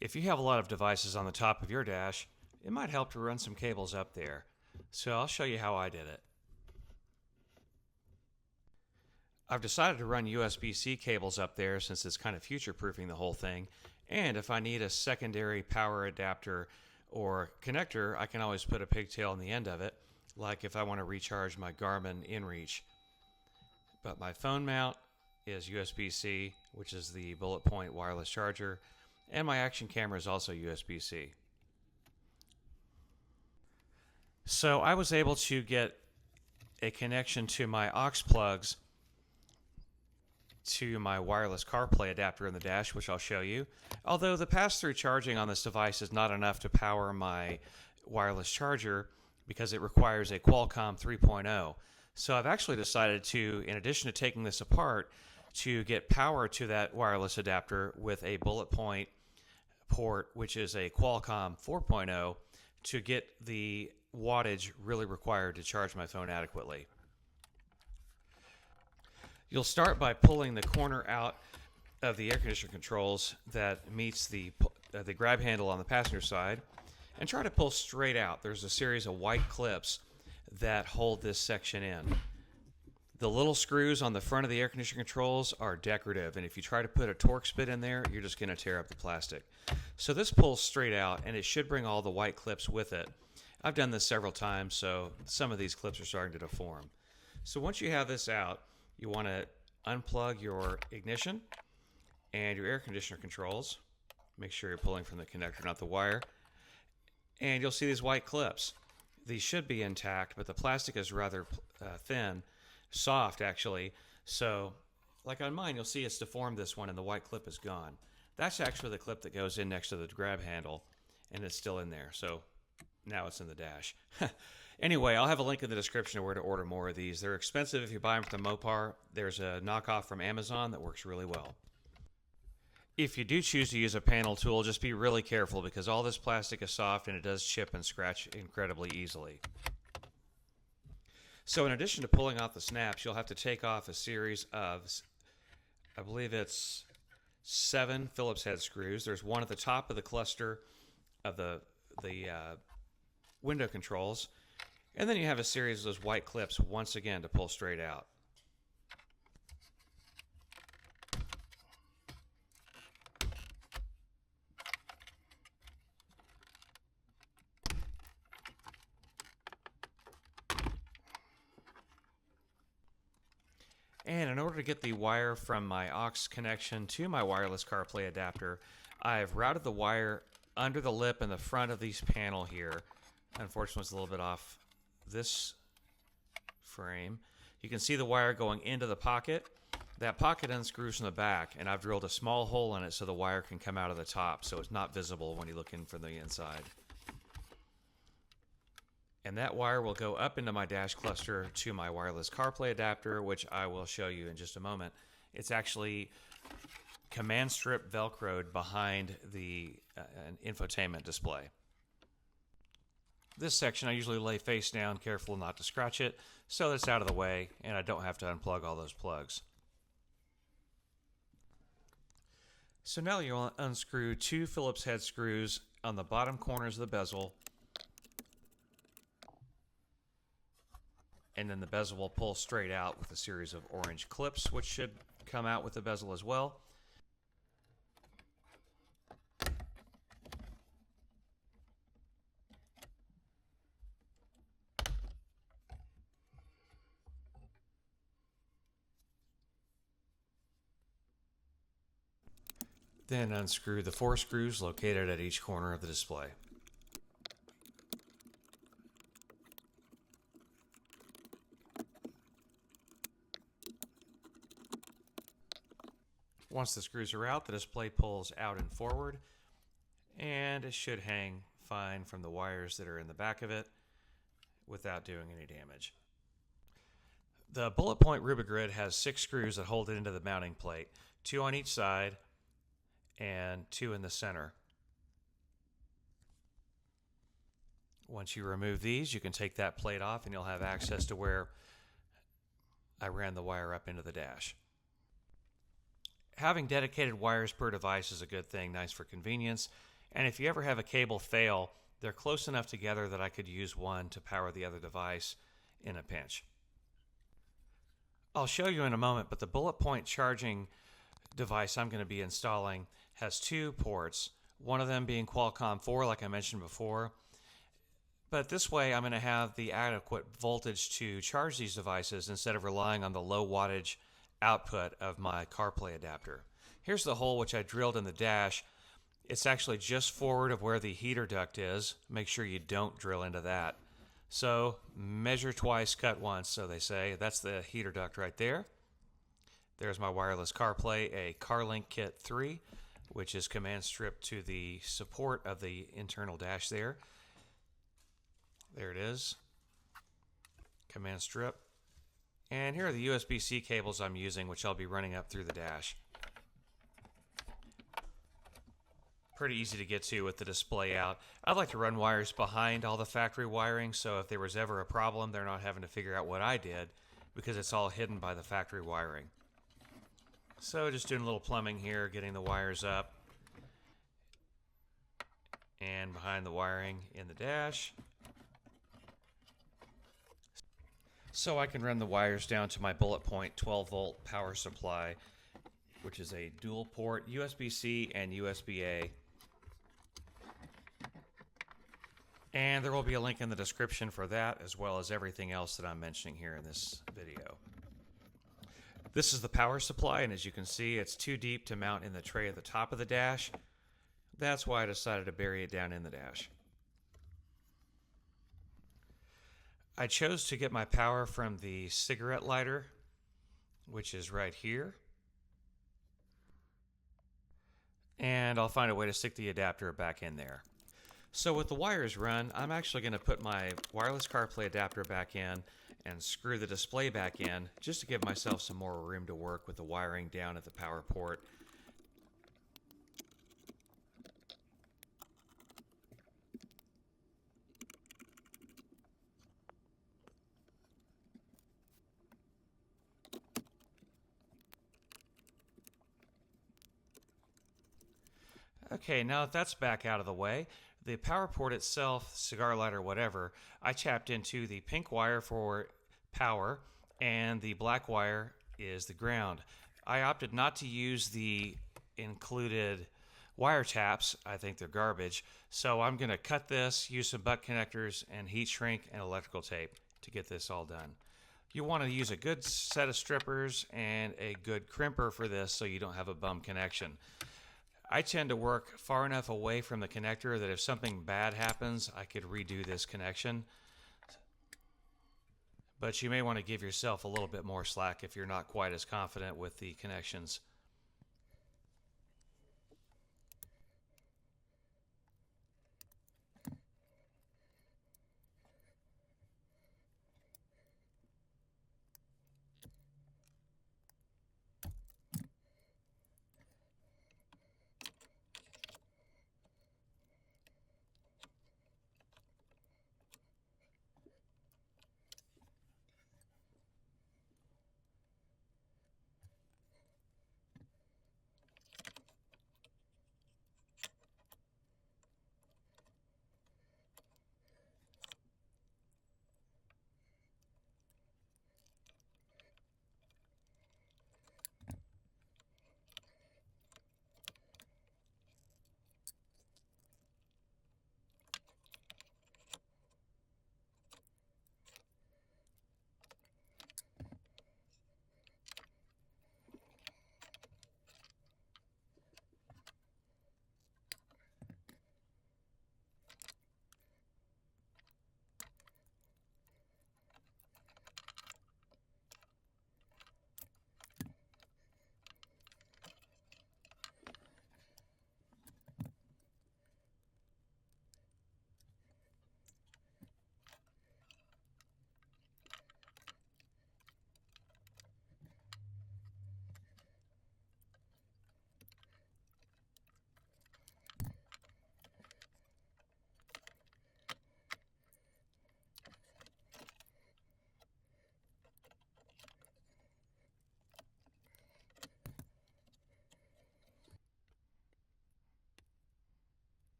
If you have a lot of devices on the top of your dash, it might help to run some cables up there. So I'll show you how I did it. I've decided to run USB-C cables up there since it's kind of future-proofing the whole thing. And if I need a secondary power adapter or connector, I can always put a pigtail on the end of it, like if I want to recharge my Garmin InReach. But my phone mount is USB-C, which is the Bulletpoint wireless charger, and my action camera is also USB-C. So I was able to get a connection to my aux plugs to my wireless CarPlay adapter in the dash, which I'll show you. Although the pass-through charging on this device is not enough to power my wireless charger because it requires a Qualcomm 3.0. So I've actually decided to, in addition to taking this apart, to get power to that wireless adapter with a Bulletpoint port, which is a Qualcomm 4.0, to get the wattage really required to charge my phone adequately. You'll start by pulling the corner out of the air conditioner controls that meets the grab handle on the passenger side, and try to pull straight out. There's a series of white clips that hold this section in. The little screws on the front of the air conditioner controls are decorative, and if you try to put a Torx bit in there, you're just going to tear up the plastic. So this pulls straight out, and it should bring all the white clips with it. I've done this several times, so some of these clips are starting to deform. So once you have this out, you want to unplug your ignition and your air conditioner controls. Make sure you're pulling from the connector, not the wire. And you'll see these white clips. These should be intact, but the plastic is rather thin, soft actually. So, like on mine, you'll see it's deformed this one and the white clip is gone. That's actually the clip that goes in next to the grab handle, and it's still in there. So now it's in the dash. Anyway, I'll have a link in the description of where to order more of these. They're expensive if you buy them from Mopar. There's a knockoff from Amazon that works really well. If you do choose to use a panel tool, just be really careful because all this plastic is soft and it does chip and scratch incredibly easily. So in addition to pulling off the snaps, you'll have to take off a series of, I believe it's 7 Phillips head screws. There's one at the top of the cluster of the window controls. And then you have a series of those white clips once again to pull straight out. And in order to get the wire from my aux connection to my wireless CarPlay adapter, I've routed the wire under the lip in the front of this panel here. Unfortunately, it's a little bit off this frame. You can see the wire going into the pocket. That pocket unscrews from the back, and I've drilled a small hole in it so the wire can come out of the top, so it's not visible when you look in from the inside. And that wire will go up into my dash cluster to my wireless CarPlay adapter, which I will show you in just a moment. It's actually command strip velcroed behind the infotainment display. This section I usually lay face down, careful not to scratch it, so that it's out of the way and I don't have to unplug all those plugs. So now you'll unscrew 2 Phillips head screws on the bottom corners of the bezel, and then the bezel will pull straight out with a series of orange clips, which should come out with the bezel as well. Then unscrew the 4 screws located at each corner of the display. Once the screws are out, the display pulls out and forward, and it should hang fine from the wires that are in the back of it without doing any damage. The Bulletpoint Rubigrid has 6 screws that hold it into the mounting plate, 2 on each side and 2 in the center. Once you remove these, you can take that plate off and you'll have access to where I ran the wire up into the dash. having dedicated wires per device is a good thing, nice for convenience. And if you ever have a cable fail, they're close enough together that I could use one to power the other device in a pinch. I'll show you in a moment, but the Bulletpoint charging device I'm going to be installing has two ports, one of them being Qualcomm 4 like I mentioned before. But this way I'm going to have the adequate voltage to charge these devices instead of relying on the low wattage output of my CarPlay adapter. Here's the hole which I drilled in the dash. It's actually just forward of where the heater duct is. Make sure you don't drill into that. So measure twice, cut once, so they say. That's the heater duct right there. There's my wireless CarPlay, a CarLink Kit 3, which is command stripped to the support of the internal dash there. There it is. Command strip. And here are the USB-C cables I'm using, which I'll be running up through the dash. Pretty easy to get to with the display out. I'd like to run wires behind all the factory wiring, so if there was ever a problem, they're not having to figure out what I did, because it's all hidden by the factory wiring. So just doing a little plumbing here, getting the wires up and behind the wiring in the dash. So I can run the wires down to my Bulletpoint 12-volt power supply, which is a dual port USB-C and USB-A. And there will be a link in the description for that, as well as everything else that I'm mentioning here in this video. This is the power supply, and as you can see, it's too deep to mount in the tray at the top of the dash. That's why I decided to bury it down in the dash. I chose to get my power from the cigarette lighter, which is right here. And I'll find a way to stick the adapter back in there. So with the wires run, I'm actually going to put my wireless CarPlay adapter back in and screw the display back in just to give myself some more room to work with the wiring down at the power port. Okay, now that that's back out of the way, the power port itself, cigar lighter, whatever, I chapped into the pink wire for power, and the black wire is the ground. I opted not to use the included wire taps. I think they're garbage. So I'm going to cut this, use some butt connectors, and heat shrink and electrical tape to get this all done. You want to use a good set of strippers and a good crimper for this so you don't have a bum connection. I tend to work far enough away from the connector that if something bad happens, I could redo this connection. But you may want to give yourself a little bit more slack if you're not quite as confident with the connections.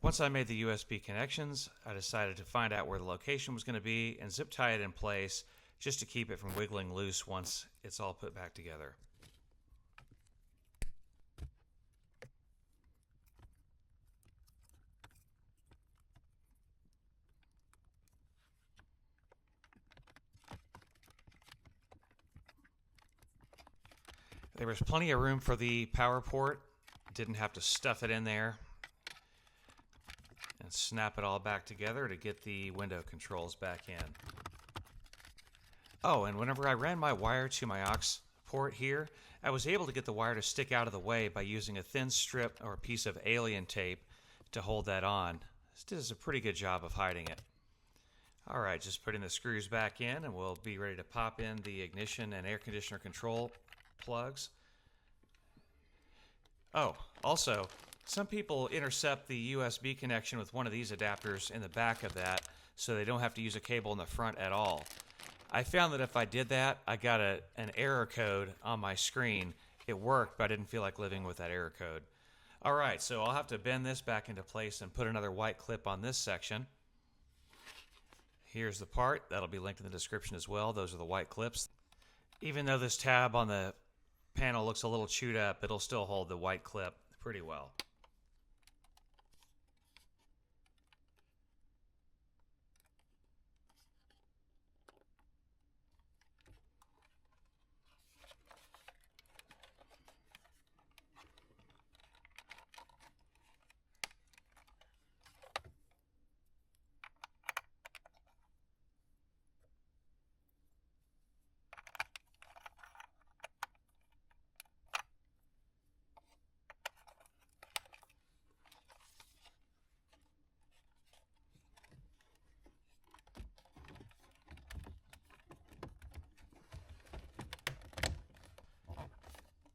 Once I made the USB connections, I decided to find out where the location was going to be and zip tie it in place just to keep it from wiggling loose once it's all put back together. There was plenty of room for the power port. Didn't have to stuff it in there. And snap it all back together to get the window controls back in. Oh, and whenever I ran my wire to my aux port here, I was able to get the wire to stick out of the way by using a thin strip or a piece of alien tape to hold that on. This does a pretty good job of hiding it. Alright, just putting the screws back in and we'll be ready to pop in the ignition and air conditioner control plugs. Oh, also, some people intercept the USB connection with one of these adapters in the back of that so they don't have to use a cable in the front at all. I found that if I did that, I got an error code on my screen. It worked, but I didn't feel like living with that error code. Alright, so I'll have to bend this back into place and put another white clip on this section. Here's the part. That'll be linked in the description as well. Those are the white clips. Even though this tab on the panel looks a little chewed up, it'll still hold the white clip pretty well.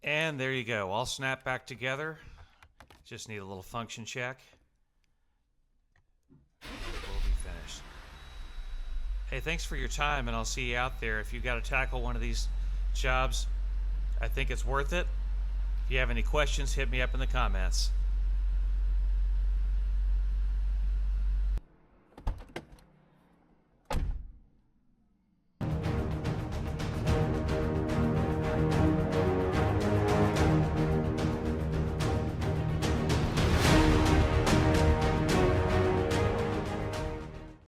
And there you go, all snapped back together. Just need a little function check. We'll be finished. Hey, thanks for your time, and I'll see you out there. If you've got to tackle one of these jobs, I think it's worth it. If you have any questions, hit me up in the comments.